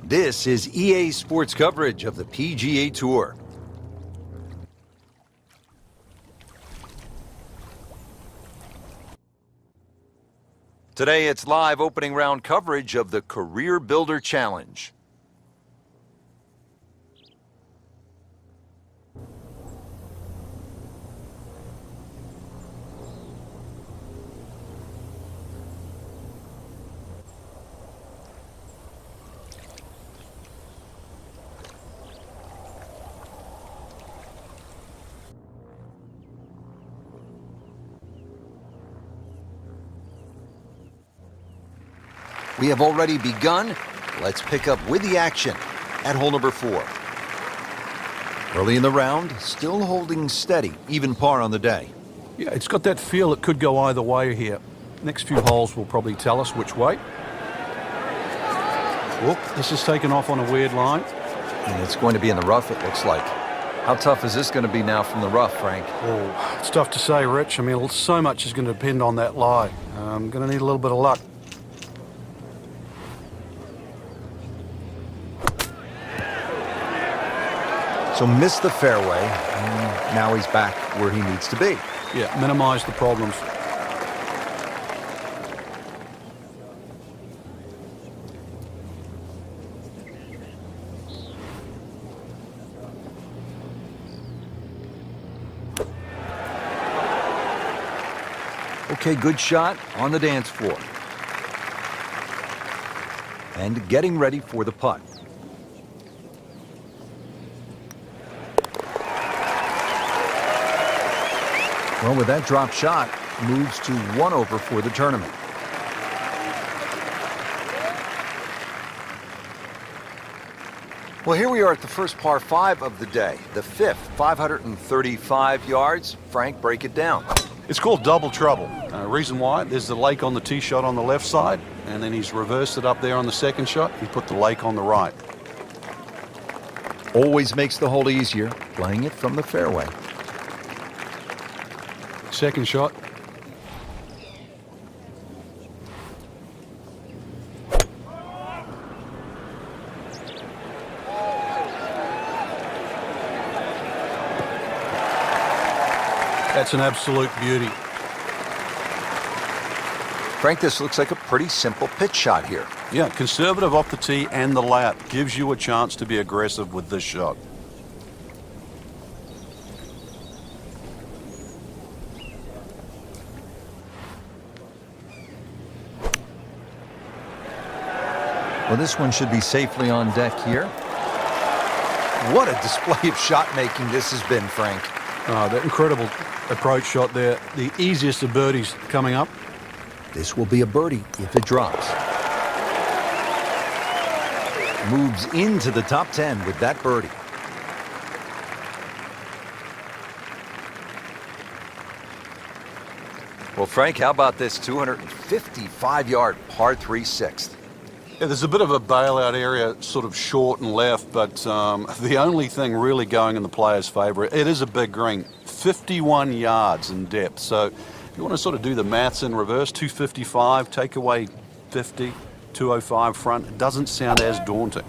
This is EA Sports coverage of the PGA Tour. Today it's live opening round coverage of the Career Builder Challenge. We have already begun. Let's pick up with the action at hole number 4. Early in the round, still holding steady, even par on the day. Yeah, it's got that feel it could go either way here. Next few holes will probably tell us which way. Whoop, this is taken off on a weird line. And it's going to be in the rough, it looks like. How tough is this going to be now from the rough, Frank? Oh, it's tough to say, Rich. I mean, so much is going to depend on that lie. I'm going to need a little bit of luck. So missed the fairway, and now he's back where he needs to be. Yeah, minimize the problems. Okay, good shot on the dance floor. And getting ready for the putt. Well, with that drop shot, moves to 1 over for the tournament. Well, here we are at the first par 5 of the day, the 5th, 535 yards. Frank, break it down. It's called double trouble. Reason why, there's the lake on the tee shot on the left side, and then he's reversed it up there on the second shot. He put the lake on the right. Always makes the hole easier, playing it from the fairway. Second shot. That's an absolute beauty. Frank, this looks like a pretty simple pitch shot here. Yeah, conservative off the tee and the layup gives you a chance to be aggressive with this shot. Well, this one should be safely on deck here. What a display of shot making this has been, Frank. That incredible approach shot there. The easiest of birdies coming up. This will be a birdie if it drops. Moves into the top 10 with that birdie. Well, Frank, how about this 255-yard par 3 6th? Yeah, there's a bit of a bailout area, sort of short and left, but the only thing really going in the player's favour, it is a big green, 51 yards in depth. So if you want to sort of do the maths in reverse, 255, take away 50, 205 front, it doesn't sound as daunting.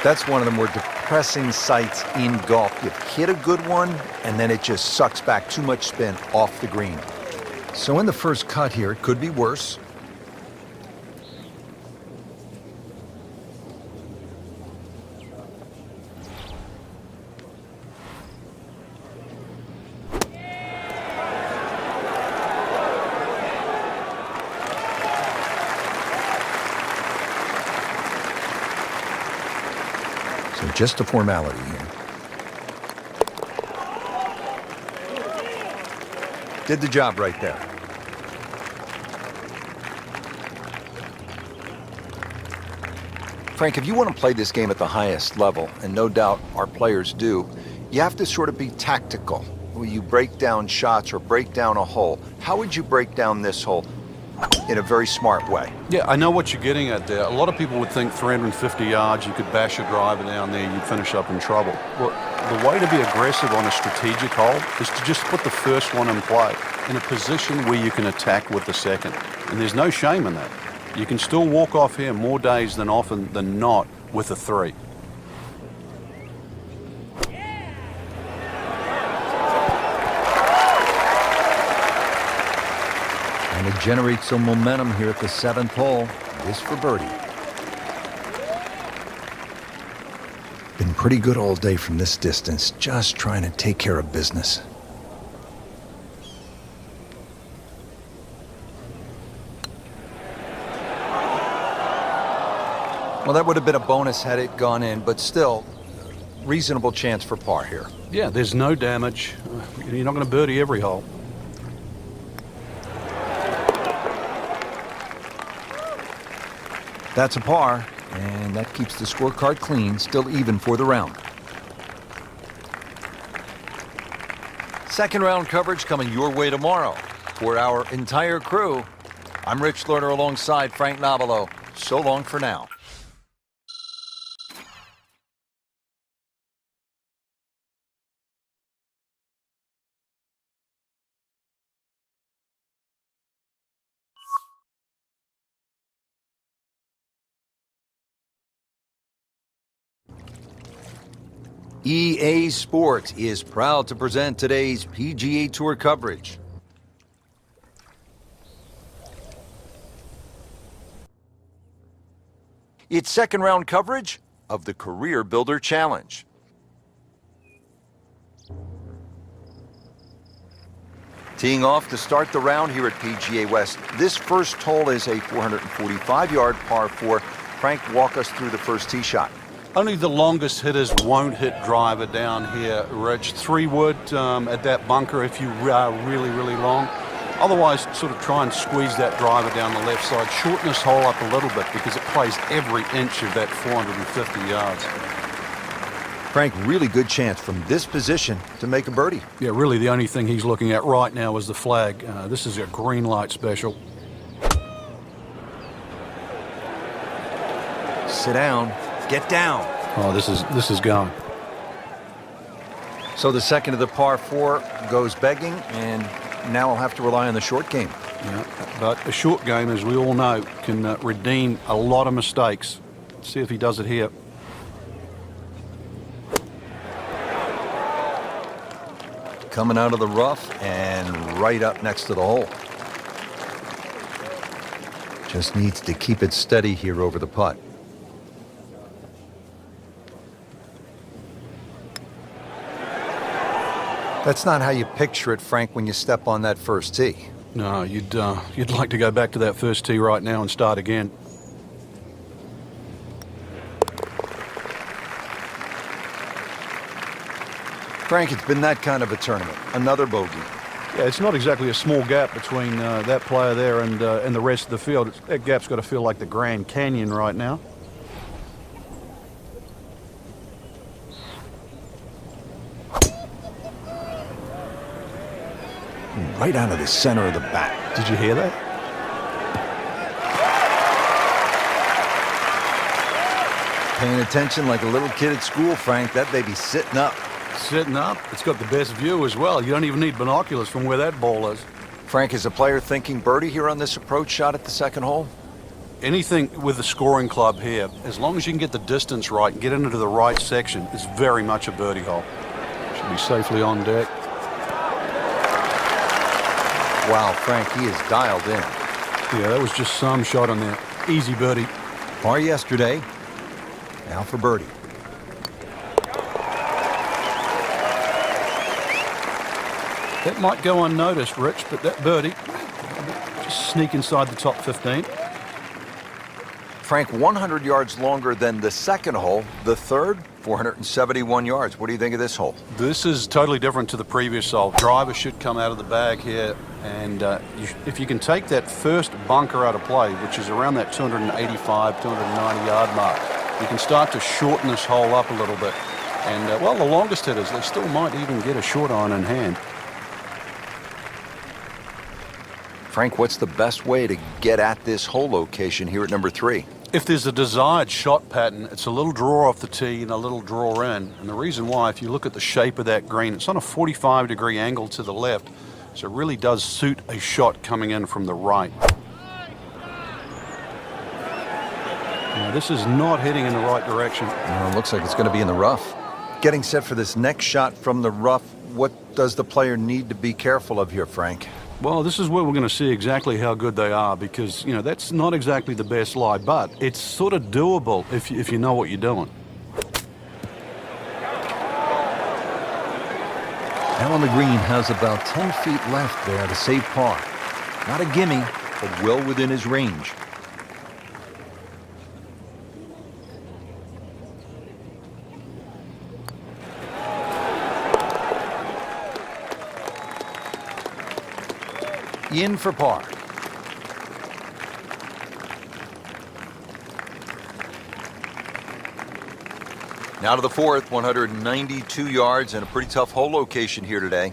That's one of the more depressing sights in golf. You hit a good one, and then it just sucks back too much spin off the green. So in the first cut here, it could be worse. So just a formality here. Did the job right there. Frank, if you want to play this game at the highest level, and no doubt our players do, you have to sort of be tactical. When you break down shots or break down a hole, how would you break down this hole? in a very smart way. Yeah, I know what you're getting at there. A lot of people would think 350 yards, you could bash a driver down there, you'd finish up in trouble. Well, the way to be aggressive on a strategic hole is to just put the first one in play in a position where you can attack with the second. And there's no shame in that. You can still walk off here more days than often than not with a 3. And to generate some momentum here at the 7th hole, this for birdie. Been pretty good all day from this distance, just trying to take care of business. Well, that would have been a bonus had it gone in, but still, reasonable chance for par here. Yeah, there's no damage. You're not going to birdie every hole. That's a par, and that keeps the scorecard clean, still even for the round. Second round coverage coming your way tomorrow. For our entire crew, I'm Rich Lerner alongside Frank Nobilo. So long for now. EA Sports is proud to present today's PGA Tour coverage. It's second round coverage of the Career Builder Challenge. Teeing off to start the round here at PGA West. This first hole is a 445-yard par 4. Frank, walk us through the first tee shot. Only the longest hitters won't hit driver down here, Rich. 3 wood at that bunker if you are really, really long. Otherwise, sort of try and squeeze that driver down the left side. Shorten this hole up a little bit because it plays every inch of that 450 yards. Frank, really good chance from this position to make a birdie. Yeah, really the only thing he's looking at right now is the flag. This is a green light special. Sit down. Get down. Oh, this is going. So the second of the par 4 goes begging, and now I'll have to rely on the short game. Yeah, but a short game, as we all know, can redeem a lot of mistakes. Let's see if he does it here. Coming out of the rough and right up next to the hole. Just needs to keep it steady here over the putt. That's not how you picture it, Frank, when you step on that first tee. No, you'd like to go back to that first tee right now and start again. Frank, it's been that kind of a tournament. Another bogey. Yeah, it's not exactly a small gap between that player there and the rest of the field. That gap's got to feel like the Grand Canyon right now. Right out of the center of the bat. Did you hear that? Paying attention like a little kid at school, Frank. That baby's sitting up. Sitting up. It's got the best view as well. You don't even need binoculars from where that ball is. Frank, is a player thinking birdie here on this approach shot at the second hole? Anything with the scoring club here, as long as you can get the distance right and get into the right section, it's very much a birdie hole. Should be safely on deck. Wow, Frank, he is dialed in. Yeah, that was just some shot on there. Easy birdie. Par yesterday. Now for birdie. That might go unnoticed, Rich, but that birdie just sneak inside the top 15. Frank, 100 yards longer than the second hole. The third, 471 yards. What do you think of this hole? This is totally different to the previous hole. Driver should come out of the bag here, and if you can take that first bunker out of play, which is around that 285, 290 yard mark, you can start to shorten this hole up a little bit. And, well, the longest hitters, they still might even get a short iron in hand. Frank, what's the best way to get at this hole location here at number 3? If there's a desired shot pattern, it's a little draw off the tee and a little draw in. And the reason why, if you look at the shape of that green, it's on a 45-degree angle to the left, so it really does suit a shot coming in from the right. Now, this is not heading in the right direction. It looks like it's going to be in the rough. Getting set for this next shot from the rough, what does the player need to be careful of here, Frank? Well, this is where we're going to see exactly how good they are because, that's not exactly the best lie, but it's sort of doable if you know what you're doing. Alan the Green has about 10 feet left there to save par. Not a gimme, but well within his range. In for par. Now to the 4th, 192 yards and a pretty tough hole location here today.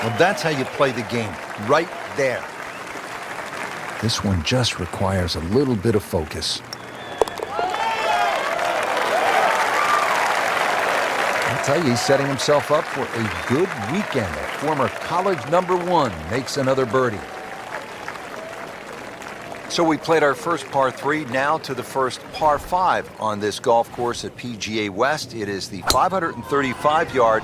Well, that's how you play the game, right there. This one just requires a little bit of focus. I'll tell you, he's setting himself up for a good weekend. A former college #1 makes another birdie. So we played our first par 3, now to the first par 5 on this golf course at PGA West. It is the 535-yard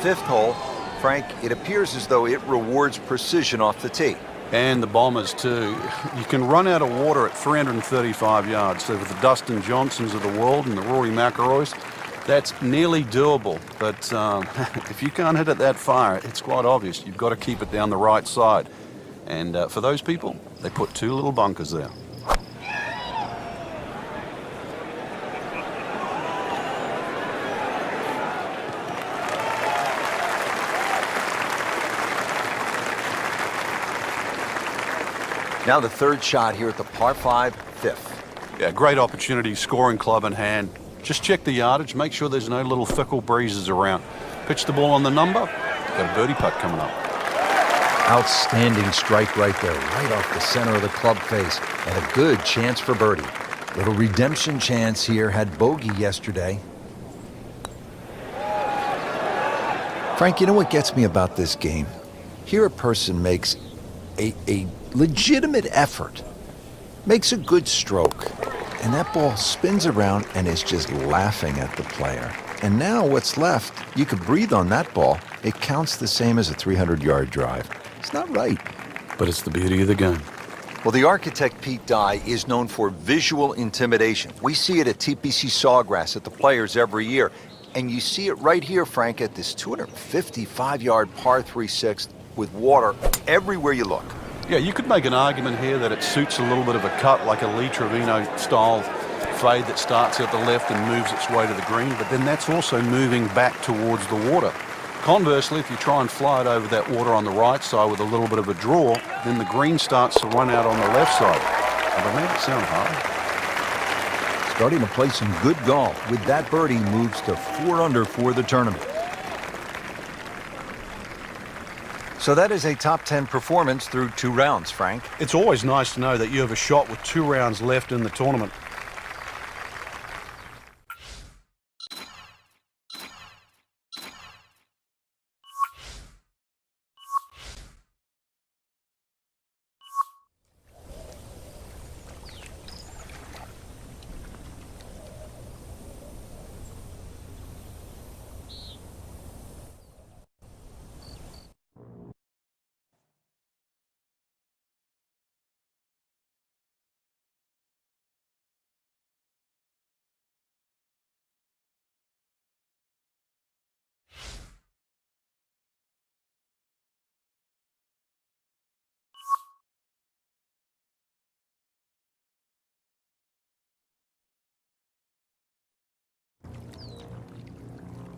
5th hole. Frank, it appears as though it rewards precision off the tee. And the Bombers, too. You can run out of water at 335 yards. So for the Dustin Johnsons of the world and the Rory McIlroys, that's nearly doable. But if you can't hit it that far, it's quite obvious. You've got to keep it down the right side. And for those people, they put 2 little bunkers there. Now the 3rd shot here at the par 5, 5th. Yeah, great opportunity, scoring club in hand. Just check the yardage, make sure there's no little fickle breezes around. Pitch the ball on the number, got a birdie putt coming up. Outstanding strike right there, right off the center of the club face, and a good chance for birdie. Little redemption chance here, had bogey yesterday. Frank, you know what gets me about this game? Here a person makes a legitimate effort, makes a good stroke, and that ball spins around and is just laughing at the player. And now what's left, you could breathe on that ball. It counts the same as a 300-yard drive. It's not right. But it's the beauty of the game. Well, the architect, Pete Dye, is known for visual intimidation. We see it at TPC Sawgrass at the Players every year. And you see it right here, Frank, at this 255-yard par 3 6th with water everywhere you look. Yeah, you could make an argument here that it suits a little bit of a cut, like a Lee Trevino-style fade that starts at the left and moves its way to the green, but then that's also moving back towards the water. Conversely, if you try and fly it over that water on the right side with a little bit of a draw, then the green starts to run out on the left side. Have I made it sound hard? Starting to play some good golf. With that birdie, moves to 4 under for the tournament. So that is a top 10 performance through 2 rounds, Frank. It's always nice to know that you have a shot with 2 rounds left in the tournament.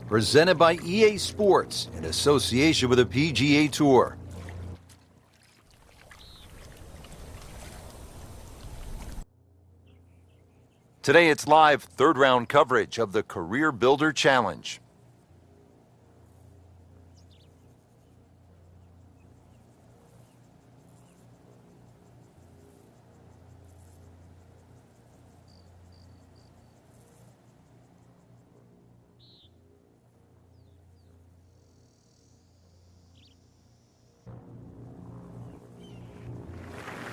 Presented by EA Sports in association with the PGA Tour. Today it's live third round coverage of the Career Builder Challenge.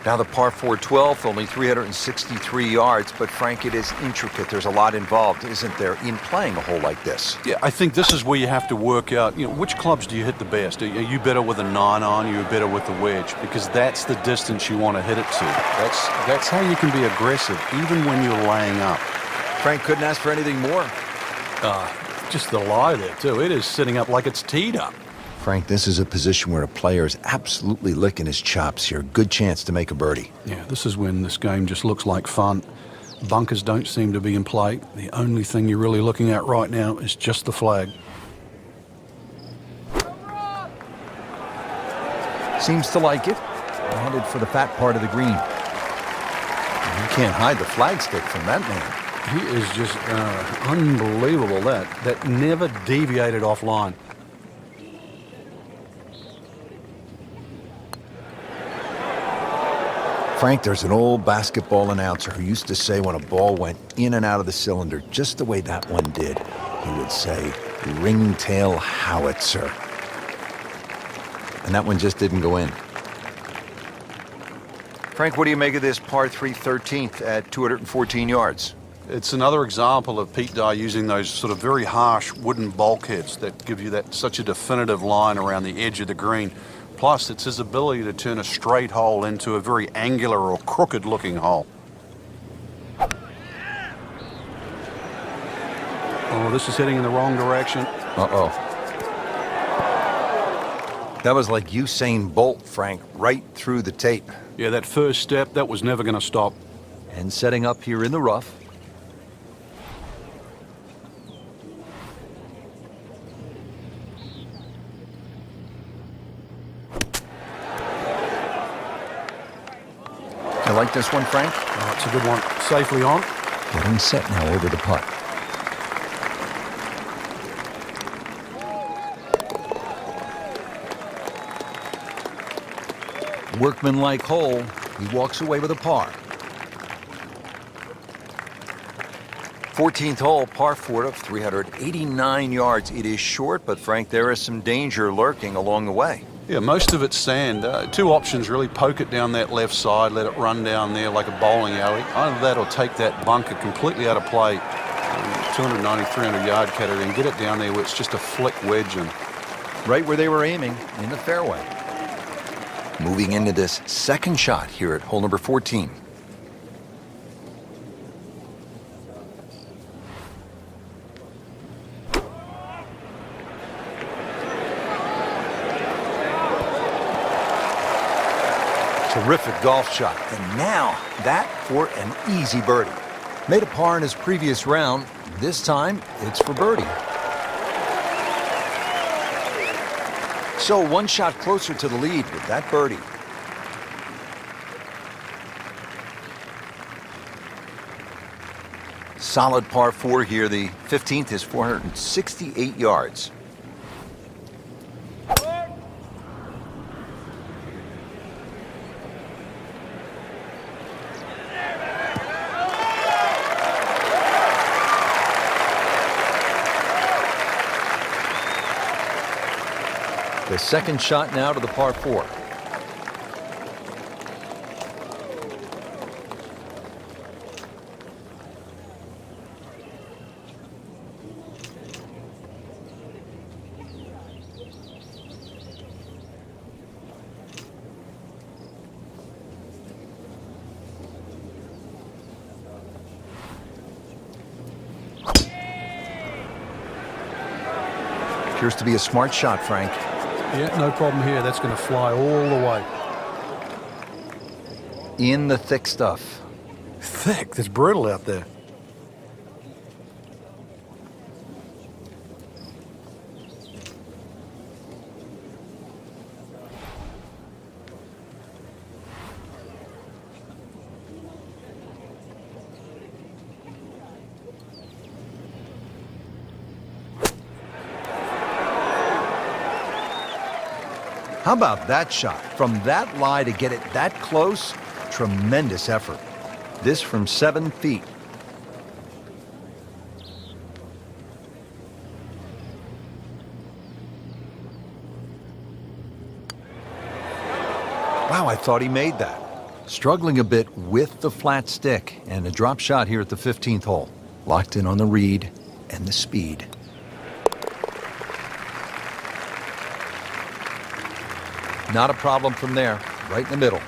Now the par 4 12th, only 363 yards, but Frank, it is intricate. There's a lot involved, isn't there, in playing a hole like this? Yeah, I think this is where you have to work out, which clubs do you hit the best? Are you better with a 9 iron, you're better with the wedge? Because that's the distance you want to hit it to. That's how you can be aggressive, even when you're laying up. Frank couldn't ask for anything more. Just the lie there, too. It is sitting up like it's teed up. Frank, this is a position where a player is absolutely licking his chops here. Good chance to make a birdie. Yeah, this is when this game just looks like fun. Bunkers don't seem to be in play. The only thing you're really looking at right now is just the flag. Seems to like it. Headed for the fat part of the green. You can't hide the flagstick from that man. He is just unbelievable. That never deviated offline. Frank, there's an old basketball announcer who used to say when a ball went in and out of the cylinder, just the way that one did, he would say, ringtail howitzer. And that one just didn't go in. Frank, what do you make of this par 3 13th at 214 yards? It's another example of Pete Dye using those sort of very harsh wooden bulkheads that give you such a definitive line around the edge of the green. Plus, it's his ability to turn a straight hole into a very angular or crooked-looking hole. Oh, this is heading in the wrong direction. Uh-oh. That was like Usain Bolt, Frank, right through the tape. Yeah, that first step, that was never going to stop. And setting up here in the rough. You like this one, Frank? Oh, it's a good one. Safely on. Getting set now over the putt. Workmanlike hole. He walks away with a par. 14th hole, par 4 of 389 yards. It is short, but Frank, there is some danger lurking along the way. Yeah, most of it's sand. Two options really: poke it down that left side, let it run down there like a bowling alley. Either that or take that bunker completely out of play, 290, 300 yard category, and get it down there where it's just a flick wedge and right where they were aiming, in the fairway. Moving into this second shot here at hole number 14. Terrific golf shot, and now that for an easy birdie. Made a par in his previous round. This time, it's for birdie. So one shot closer to the lead with that birdie. Solid par 4 here. The 15th is 468 yards. The second shot now to the par 4. Appears to be a smart shot, Frank. yeah, no problem here. That's going to fly all the way. In the thick stuff. Thick? It's brutal out there. How about that shot? From that lie to get it that close, tremendous effort. This from 7 feet. Wow, I thought he made that. Struggling a bit with the flat stick, and a drop shot here at the 15th hole. Locked in on the read and the speed. Not a problem from there, right in the middle.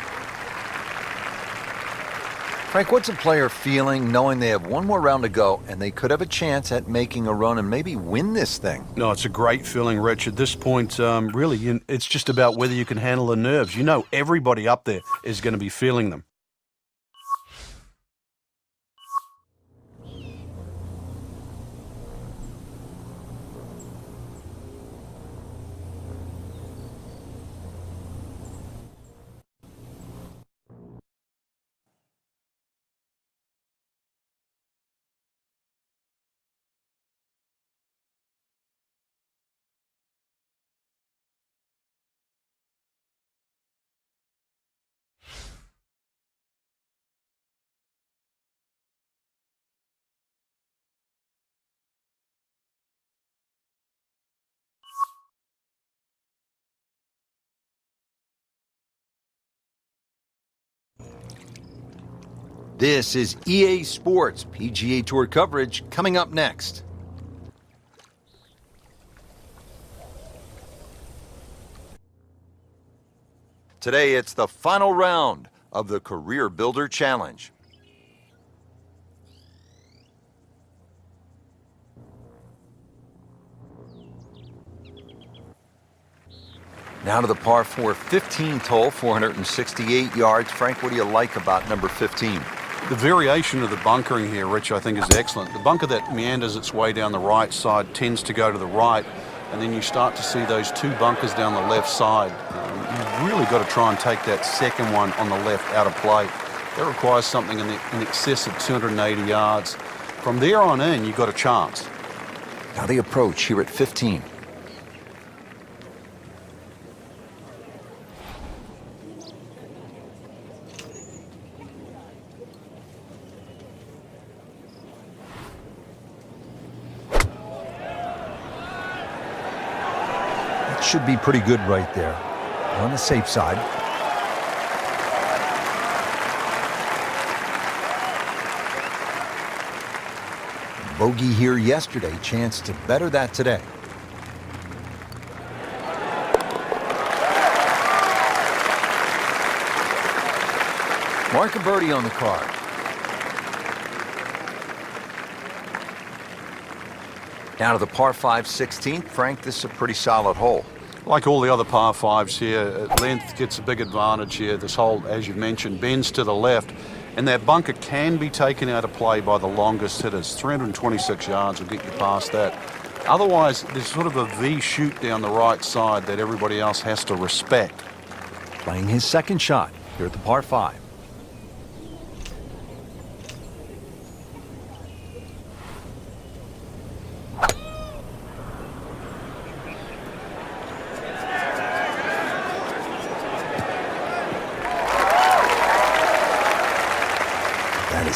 Frank, what's a player feeling knowing they have one more round to go and they could have a chance at making a run and maybe win this thing? No, it's a great feeling, Rich. At this point, really, it's just about whether you can handle the nerves. You know everybody up there is going to be feeling them. This is EA Sports PGA Tour coverage coming up next. Today it's the final round of the Career Builder Challenge. Now to the par 4 15th hole, 468 yards. Frank, what do you like about number 15? The variation of the bunkering here, Rich, I think is excellent. The bunker that meanders its way down the right side tends to go to the right, and then you start to see those 2 bunkers down the left side. You've really got to try and take that second one on the left out of play. That requires something in excess of 280 yards. From there on in, you've got a chance. Now the approach here at 15. Should be pretty good right there. On the safe side. Bogey here yesterday. Chance to better that today. Mark a birdie on the card. Now to the par 5 16th. Frank, this is a pretty solid hole. Like all the other par 5s here, length gets a big advantage here. This hole, as you've mentioned, bends to the left, and that bunker can be taken out of play by the longest hitters. 326 yards will get you past that. Otherwise, there's sort of a V shoot down the right side that everybody else has to respect. Playing his second shot here at the par 5.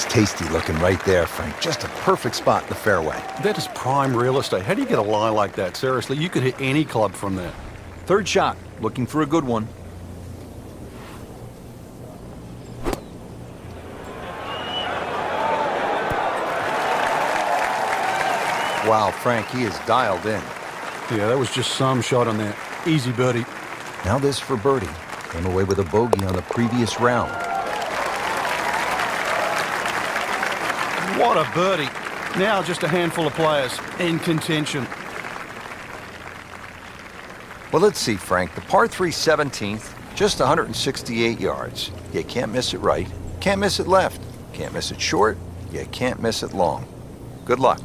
Tasty looking right there, Frank. Just a perfect spot in the fairway. That is prime real estate. How do you get a lie like that? Seriously, you could hit any club from there. Third shot, looking for a good one. Wow, Frank, he is dialed in. Yeah, that was just some shot on that. Easy birdie. Now this for birdie. Came away with a bogey on the previous round. What a birdie. Now just a handful of players in contention. Well, let's see, Frank. The par 3 17th, just 168 yards. You can't miss it right. Can't miss it left. Can't miss it short. You can't miss it long. Good luck.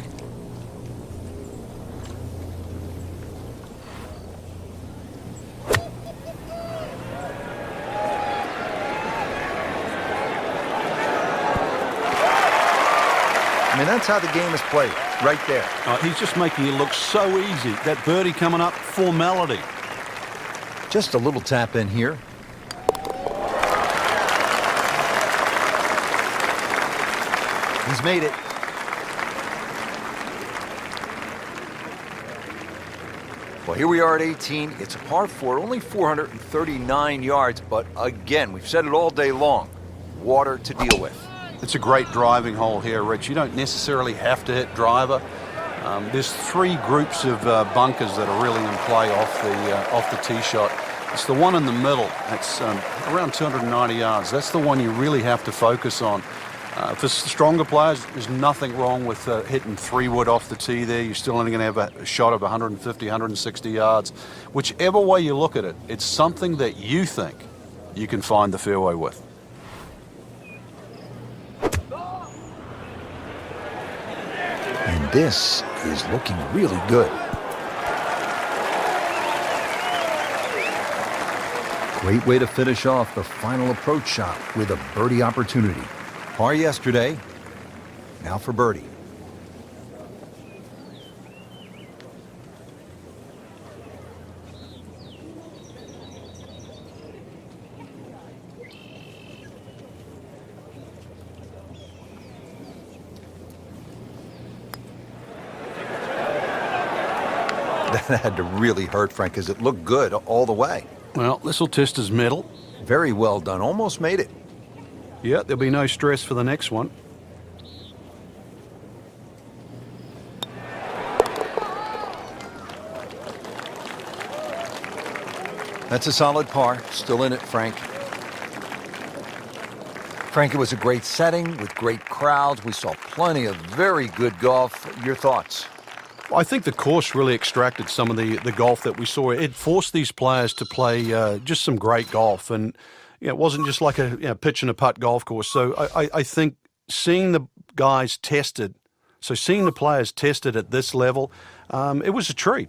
I mean, that's how the game is played, right there. He's just making it look so easy. That birdie coming up, formality. Just a little tap in here. He's made it. Well, here we are at 18. It's a par 4, only 439 yards, but again, we've said it all day long, water to deal with. It's a great driving hole here, Rich. You don't necessarily have to hit driver. There's three groups of bunkers that are really in play off the tee shot. It's the one in the middle. That's around 290 yards. That's the one you really have to focus on. For stronger players, there's nothing wrong with hitting 3-wood off the tee there. You're still only going to have a shot of 150, 160 yards. Whichever way you look at it, it's something that you think you can find the fairway with. And this is looking really good. Great way to finish off the final approach shot with a birdie opportunity. Par yesterday, now for birdie. That had to really hurt, Frank, because it looked good all the way. Well, this will test his mettle. Very well done. Almost made it. Yeah, there'll be no stress for the next one. That's a solid par. Still in it, Frank. Frank, it was a great setting with great crowds. We saw plenty of very good golf. Your thoughts? I think the course really extracted some of the golf that we saw. It forced these players to play just some great golf, and it wasn't just like a pitch and a putt golf course. So I think seeing the guys tested, seeing the players tested at this level, it was a treat.